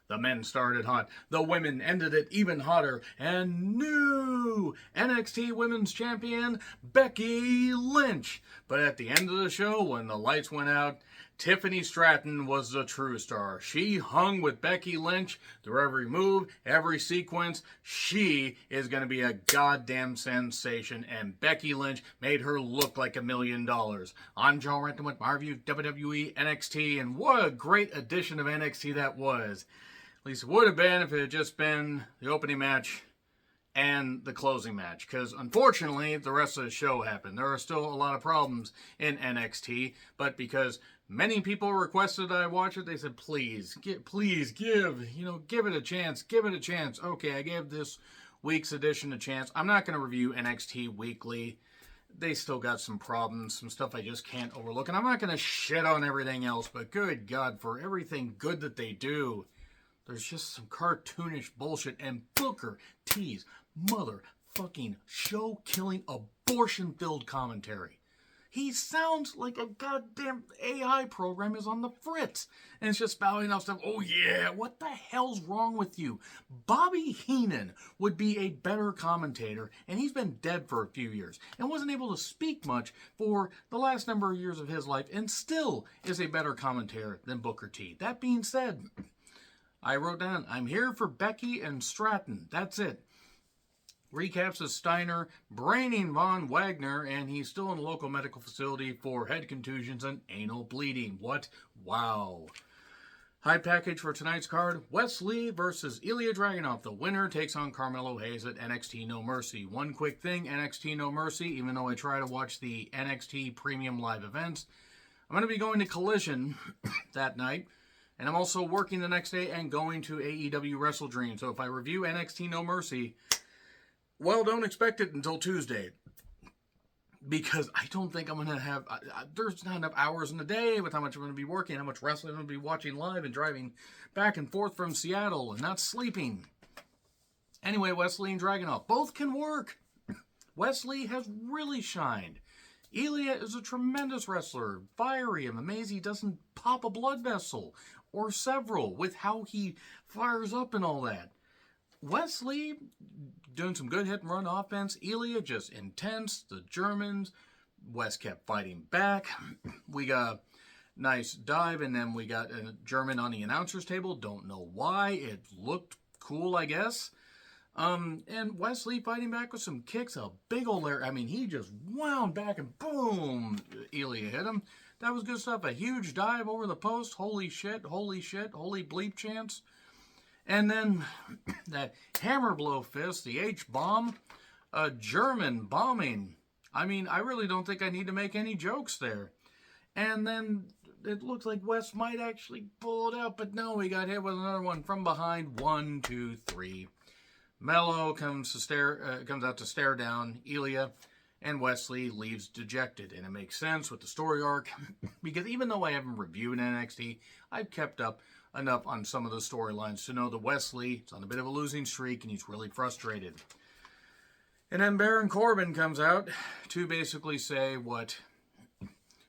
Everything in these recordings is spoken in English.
The men started hot. The women ended it even hotter. And new NXT Women's Champion, Becky Lynch. But at the end of the show, when the lights went out, Tiffany Stratton was the true star. She hung with Becky Lynch through every move, every sequence. She is going to be a goddamn sensation, and Becky Lynch made her look like $1 million. I'm Joe Renton with my review of WWE NXT, and what a great edition of NXT that was. At least it would have been if it had just been the opening match and the closing match, because unfortunately the rest of the show happened. There are still a lot of problems in NXT, but because many people requested I watch it, they said, please give it a chance. Okay, I gave this week's edition a chance. I'm not going to review NXT weekly. They still got some problems, some stuff I just can't overlook, and I'm not going to shit on everything else, but good God, for everything good that they do, there's just some cartoonish bullshit, and Booker T's motherfucking show-killing, abortion-filled commentary. He sounds like a goddamn AI program is on the fritz. And it's just spouting out stuff. Oh yeah, what the hell's wrong with you? Bobby Heenan would be a better commentator, and he's been dead for a few years and wasn't able to speak much for the last number of years of his life, and still is a better commentator than Booker T. That being said, I wrote down, I'm here for Becky and Stratton. That's it. Recaps of Steiner braining Von Wagner, and he's still in a local medical facility for head contusions and anal bleeding. What? Wow. High package for tonight's card, Wes Lee versus Ilya Dragunov. The winner takes on Carmelo Hayes at NXT No Mercy. One quick thing, NXT No Mercy, even though I try to watch the NXT Premium Live events, I'm going to be going to Collision that night. And I'm also working the next day and going to AEW Wrestle Dream. So if I review NXT No Mercy, well, don't expect it until Tuesday. Because I don't think I'm going to have... there's not enough hours in the day with how much I'm going to be working, how much wrestling I'm going to be watching live and driving back and forth from Seattle and not sleeping. Anyway, Wesley and Dragunov both can work. Wesley has really shined. Ilya is a tremendous wrestler, fiery and amazing. He doesn't pop a blood vessel or several with how he fires up and all that. Wesley doing some good hit and run offense. Ilya just intense. The Germans. Wes kept fighting back. We got a nice dive, and then we got a German on the announcer's table. Don't know why. It looked cool, I guess. And Wesley fighting back with some kicks, a big old air. I mean, he just wound back and boom, Ilya hit him. That was good stuff. A huge dive over the post. Holy shit, holy bleep chance. And then that hammer blow fist, the H-bomb, a German bombing. I mean, I really don't think I need to make any jokes there. And then it looked like Wes might actually pull it out, but no, he got hit with another one from behind. 1, 2, 3. Mello comes out to stare down Ilya, and Wesley leaves dejected. And it makes sense with the story arc, because even though I haven't reviewed NXT, I've kept up enough on some of the storylines to know that Wesley is on a bit of a losing streak, and he's really frustrated. And then Baron Corbin comes out to basically say what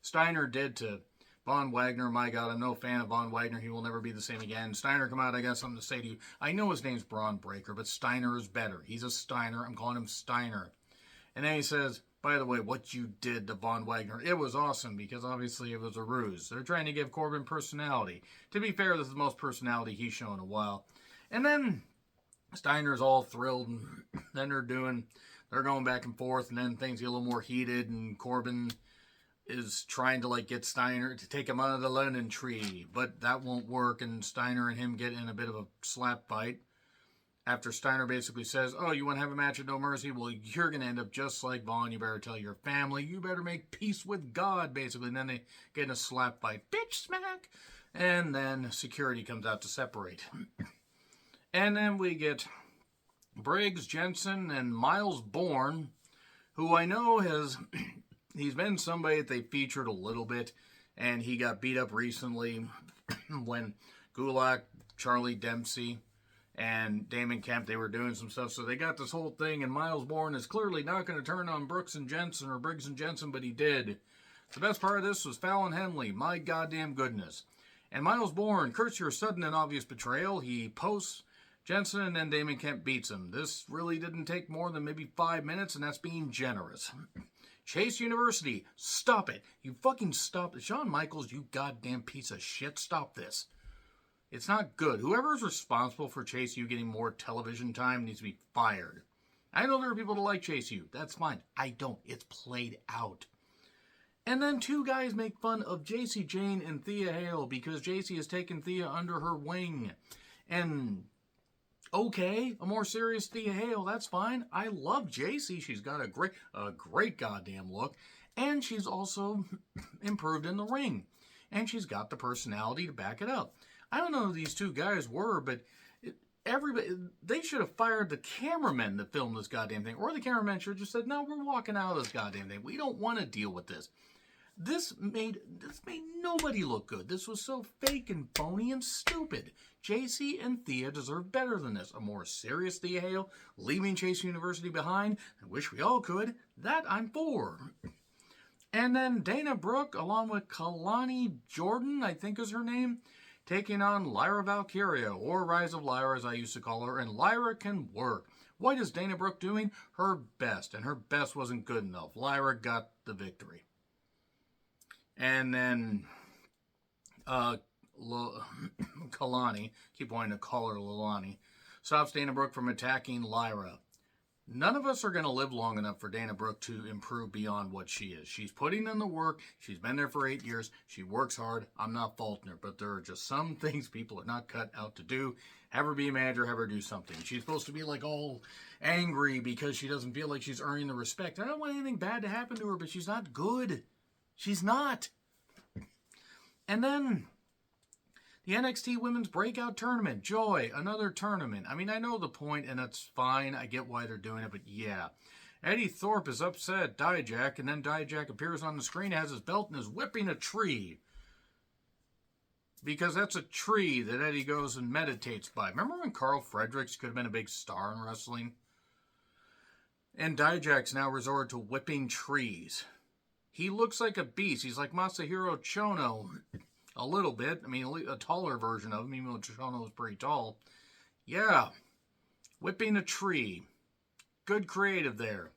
Steiner did to Von Wagner. My God, I'm no fan of Von Wagner. He will never be the same again. Steiner come out, I got something to say to you. I know his name's Braun Breaker, but Steiner is better. He's a Steiner. I'm calling him Steiner. And then he says, by the way, what you did to Von Wagner, it was awesome, because obviously it was a ruse. They're trying to give Corbin personality. To be fair, this is the most personality he's shown in a while. And then Steiner's all thrilled, and then they're going back and forth, and then things get a little more heated, and Corbin is trying to get Steiner to take him out of the Lennon tree, but that won't work, and Steiner and him get in a bit of a slap fight. After Steiner basically says, oh, you want to have a match at No Mercy? Well, you're going to end up just like Vaughn. You better tell your family. You better make peace with God, basically. And then they get in a slap fight. Bitch smack! And then security comes out to separate. And then we get Briggs, Jensen, and Miles Bourne, who I know he's been somebody that they featured a little bit, and he got beat up recently when Gulak, Charlie Dempsey, and Damon Kemp, they were doing some stuff. So they got this whole thing, and Miles Bourne is clearly not going to turn on Briggs and Jensen, but he did. The best part of this was Fallon Henley. My goddamn goodness. And Miles Bourne, curse your sudden and obvious betrayal. He posts Jensen, and then Damon Kemp beats him. This really didn't take more than maybe 5 minutes, and that's being generous. Chase University, stop it. You fucking stop it. Shawn Michaels, you goddamn piece of shit, stop this. It's not good. Whoever's responsible for Chase U getting more television time needs to be fired. I know there are people that like Chase U. That's fine. I don't. It's played out. And then two guys make fun of JC Jane and Thea Hale because JC has taken Thea under her wing. And okay, a more serious Thea Hale, that's fine. I love JC. She's got a great goddamn look. And she's also improved in the ring. And she's got the personality to back it up. I don't know who these two guys were, but they should have fired the cameramen that filmed this goddamn thing. Or the cameraman should have just said, no, we're walking out of this goddamn thing. We don't want to deal with this. This made nobody look good. This was so fake and phony and stupid. JC and Thea deserve better than this. A more serious Thea Hale leaving Chase University behind. I wish we all could. That I'm for. And then Dana Brooke, along with Kalani Jordan, I think is her name, taking on Lyra Valkyria, or Rise of Lyra as I used to call her. And Lyra can work. What is Dana Brooke doing? Her best. And her best wasn't good enough. Lyra got the victory. And then Kalani, keep wanting to call her Lalani, stops Dana Brooke from attacking Lyra. None of us are going to live long enough for Dana Brooke to improve beyond what she is. She's putting in the work. She's been there for 8 years. She works hard. I'm not faulting her, but there are just some things people are not cut out to do. Have her be a manager, have her do something. She's supposed to be like all angry because she doesn't feel like she's earning the respect. I don't want anything bad to happen to her, but she's not good. She's not. And then the NXT Women's Breakout Tournament. Joy, another tournament. I mean, I know the point, and that's fine. I get why they're doing it, but yeah. Eddie Thorpe is upset at Dijak, and then Dijak appears on the screen, has his belt, and is whipping a tree. Because that's a tree that Eddie goes and meditates by. Remember when Carl Fredericks could have been a big star in wrestling? And Dijak's now resorted to whipping trees. He looks like a beast. He's like Masahiro Chono a little bit. I mean, a taller version of him, even though Chono was pretty tall. Yeah. Whipping a tree. Good creative there.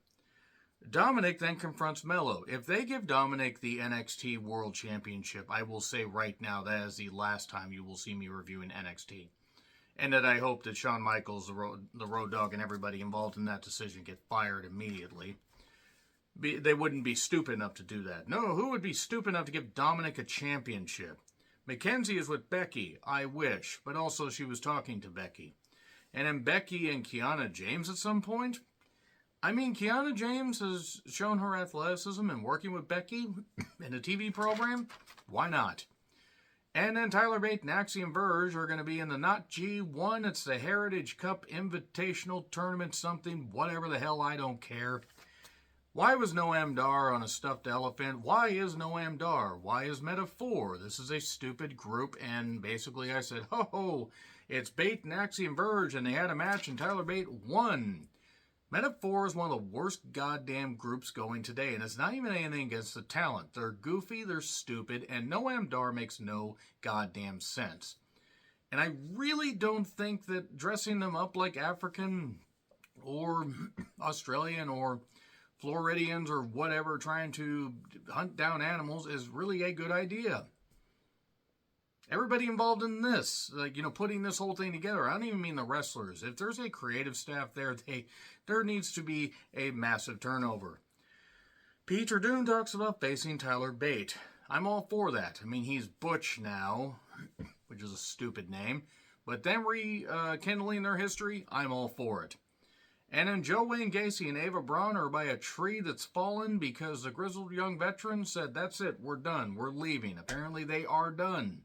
Dominic then confronts Mello. If they give Dominic the NXT World Championship, I will say right now that is the last time you will see me reviewing NXT. And that I hope that Shawn Michaels, the Road Dogg, and everybody involved in that decision get fired immediately. They wouldn't be stupid enough to do that. No, who would be stupid enough to give Dominic a championship? Mackenzie is with Becky. I wish. But also she was talking to Becky. And then Becky and Kiana James at some point? I mean, Kiana James has shown her athleticism and working with Becky in a TV program. Why not? And then Tyler Bate and Axiom Verge are going to be in the Not G1. It's the Heritage Cup Invitational Tournament something. Whatever the hell, I don't care. Why was Noam Dar on a stuffed elephant? Why is Noam Dar? Why is Meta 4? This is a stupid group, and basically I said, ho, it's Bate and Axiom Verge, and they had a match, and Tyler Bate won. Meta 4 is one of the worst goddamn groups going today, and it's not even anything against the talent. They're goofy, they're stupid, and Noam Dar makes no goddamn sense. And I really don't think that dressing them up like African or Australian or Floridians or whatever trying to hunt down animals is really a good idea. Everybody involved in this, putting this whole thing together, I don't even mean the wrestlers. If there's a creative staff there needs to be a massive turnover. Peter Dunne talks about facing Tyler Bate. I'm all for that. I mean, he's Butch now, which is a stupid name. But them rekindling their history, I'm all for it. And then Joe Wayne Gacy and Ava Braun are by a tree that's fallen because the grizzled young veteran said, that's it, we're done, we're leaving. Apparently they are done.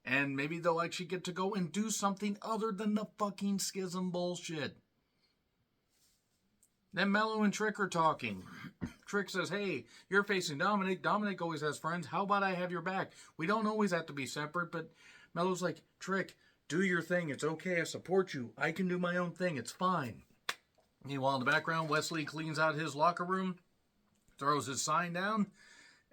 And maybe they'll actually get to go and do something other than the fucking schism bullshit. Then Mello and Trick are talking. Trick says, hey, you're facing Dominic. Dominic always has friends. How about I have your back? We don't always have to be separate, but Mello's like, Trick, do your thing. It's okay. I support you. I can do my own thing. It's fine. Meanwhile, in the background, Wesley cleans out his locker room, throws his sign down,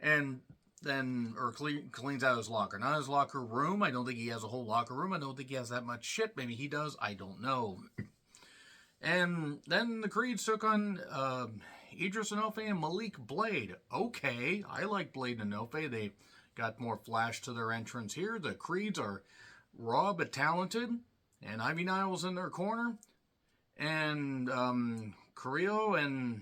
and or cleans out his locker. Not his locker room. I don't think he has a whole locker room. I don't think he has that much shit. Maybe he does. I don't know. And then the Creeds took on Idris Enofe and Malik Blade. Okay, I like Blade and Enofe. They got more flash to their entrance here. The Creeds are raw but talented. And Ivy Niles in their corner. And Carrillo and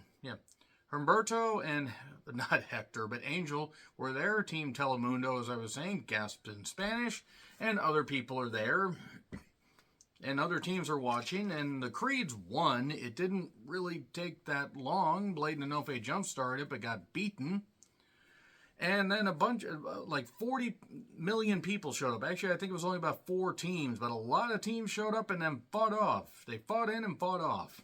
Humberto and, not Hector, but Angel were there. Team Telemundo, as I was saying, gasped in Spanish. And other people are there. And other teams are watching. And the Creeds won. It didn't really take that long. Blade and Enofe jump-started it, but got beaten. And then a bunch of, 40 million people showed up. Actually, I think it was only about 4 teams, but a lot of teams showed up and then fought off. They fought in and fought off.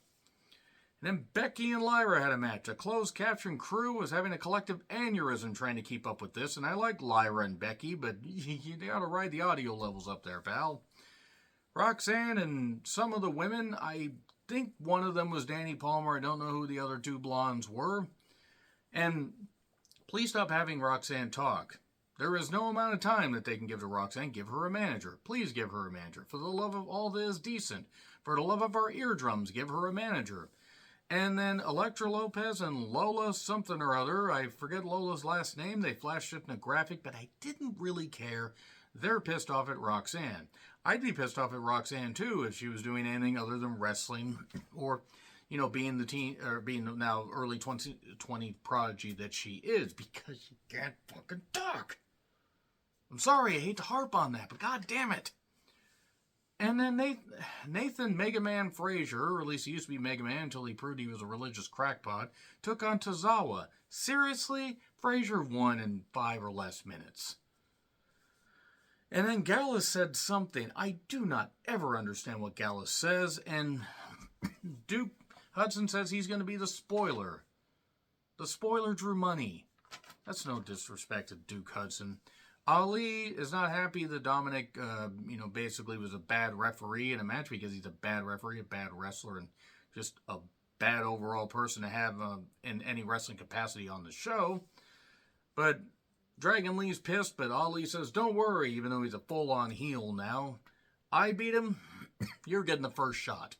And then Becky and Lyra had a match. A closed caption crew was having a collective aneurysm trying to keep up with this. And I like Lyra and Becky, but you gotta ride the audio levels up there, pal. Roxanne and some of the women, I think one of them was Danny Palmer. I don't know who the other 2 blondes were. And please stop having Roxanne talk. There is no amount of time that they can give to Roxanne. Give her a manager. Please give her a manager. For the love of all that is decent. For the love of our eardrums, give her a manager. And then Elektra Lopez and Lola something or other. I forget Lola's last name. They flashed it in a graphic, but I didn't really care. They're pissed off at Roxanne. I'd be pissed off at Roxanne, too, if she was doing anything other than wrestling or being the teen, or being now early 2020 prodigy that she is, because she can't fucking talk. I'm sorry, I hate to harp on that, but god damn it. And then Nathan Mega Man Frazier, or at least he used to be Mega Man until he proved he was a religious crackpot, took on Tozawa. Seriously? Frazier won in 5 or less minutes. And then Gallus said something. I do not ever understand what Gallus says, and Duke Hudson says he's going to be the spoiler. The spoiler drew money. That's no disrespect to Duke Hudson. Ali is not happy that Dominic, basically was a bad referee in a match because he's a bad referee, a bad wrestler, and just a bad overall person to have in any wrestling capacity on the show. But Dragon Lee's pissed, but Ali says, don't worry, even though he's a full-on heel now. I beat him, you're getting the first shot.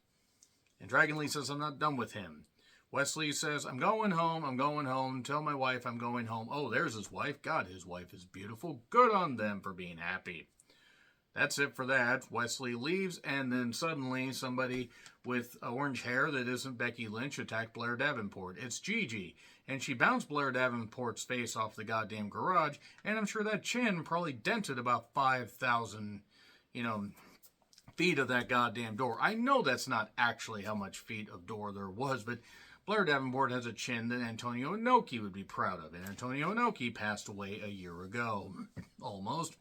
And Dragon Lee says, I'm not done with him. Wesley says, I'm going home. Tell my wife I'm going home. Oh, there's his wife. God, his wife is beautiful. Good on them for being happy. That's it for that. Wesley leaves, and then suddenly somebody with orange hair that isn't Becky Lynch attacked Blair Davenport. It's Gigi. And she bounced Blair Davenport's face off the goddamn garage, and I'm sure that chin probably dented about 5,000, feet of that goddamn door. I know that's not actually how much feet of door there was, but Blair Davenport has a chin that Antonio Inoki would be proud of, and Antonio Inoki passed away a year ago. Almost.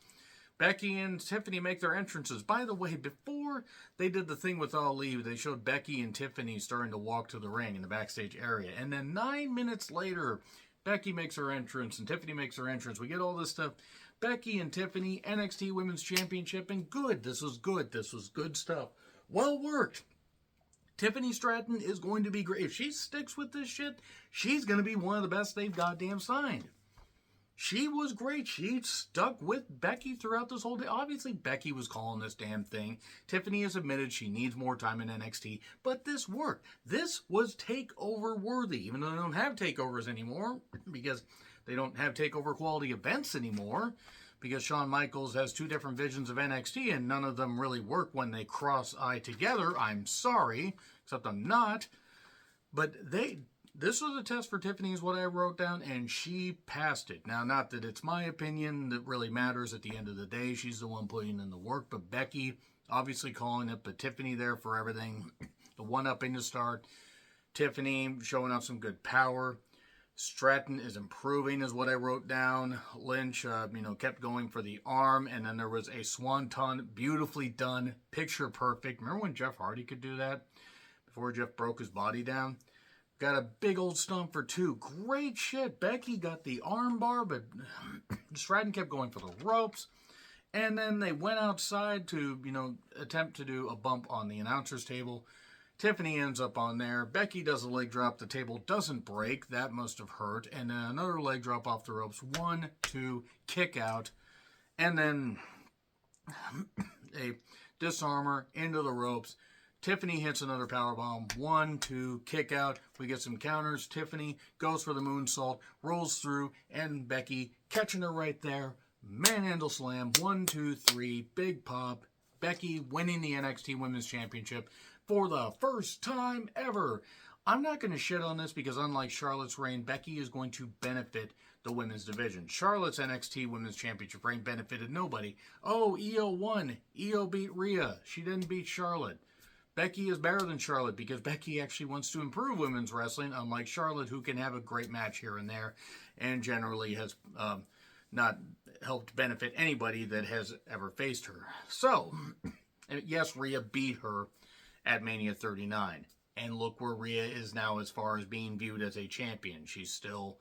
Becky and Tiffany make their entrances. By the way, before they did the thing with Ali, they showed Becky and Tiffany starting to walk to the ring in the backstage area. And then 9 minutes later, Becky makes her entrance and Tiffany makes her entrance. We get all this stuff. Becky and Tiffany, NXT Women's Championship, and good. This was good. This was good stuff. Well worked. Tiffany Stratton is going to be great. If she sticks with this shit, she's going to be one of the best they've goddamn signed. She was great. She stuck with Becky throughout this whole day. Obviously, Becky was calling this damn thing. Tiffany has admitted she needs more time in NXT, but this worked. This was takeover worthy, even though they don't have takeovers anymore, because they don't have takeover quality events anymore, because Shawn Michaels has 2 different visions of NXT, and none of them really work when they cross-eye together. I'm sorry, except I'm not. But this was a test for Tiffany, is what I wrote down, and she passed it. Now, not that it's my opinion that really matters at the end of the day. She's the one putting in the work, but Becky obviously calling it, but Tiffany there for everything. The one-upping to start. Tiffany showing off some good power. Stratton is improving, is what I wrote down. Lynch, kept going for the arm, and then there was a swanton, beautifully done, picture perfect. Remember when Jeff Hardy could do that? Before Jeff broke his body down? Got a big old stomp for 2. Great shit. Becky got the arm bar, but Stratton kept going for the ropes. And then they went outside to, attempt to do a bump on the announcer's table. Tiffany ends up on there. Becky does a leg drop. The table doesn't break. That must have hurt. And then another leg drop off the ropes. 1, 2, kick out. And then a disarmor into the ropes. Tiffany hits another powerbomb. 1, 2, kick out. We get some counters. Tiffany goes for the moonsault, rolls through, and Becky catching her right there. Manhandle slam. 1, 2, 3. Big pop. Becky winning the NXT Women's Championship for the first time ever. I'm not going to shit on this because unlike Charlotte's reign, Becky is going to benefit the women's division. Charlotte's NXT Women's Championship reign benefited nobody. Oh, Io won. Io beat Rhea. She didn't beat Charlotte. Becky is better than Charlotte because Becky actually wants to improve women's wrestling, unlike Charlotte, who can have a great match here and there and generally has not helped benefit anybody that has ever faced her. So, yes, Rhea beat her at Mania 39. And look where Rhea is now as far as being viewed as a champion. She's still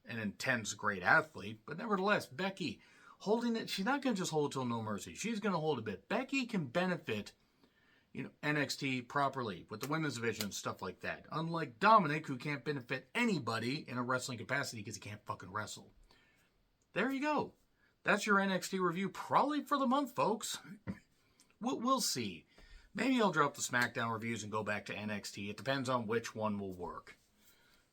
an intense, great athlete. But nevertheless, Becky holding it, she's not going to just hold it till No Mercy. She's going to hold a bit. Becky can benefit NXT properly with the women's division and stuff like that. Unlike Dominic, who can't benefit anybody in a wrestling capacity because he can't fucking wrestle. There you go. That's your NXT review probably for the month, folks. We'll see. Maybe I'll drop the SmackDown reviews and go back to NXT. It depends on which one will work.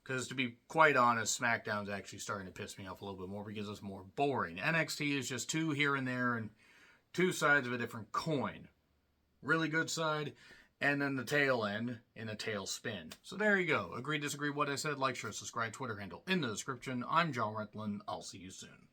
Because to be quite honest, SmackDown's actually starting to piss me off a little bit more because it's more boring. NXT is just two here and there and two sides of a different coin. Really good side, and then the tail end in a tail spin. So there you go. Agree, disagree, what I said, like, share, subscribe, Twitter handle in the description. I'm John Retlin. I'll see you soon.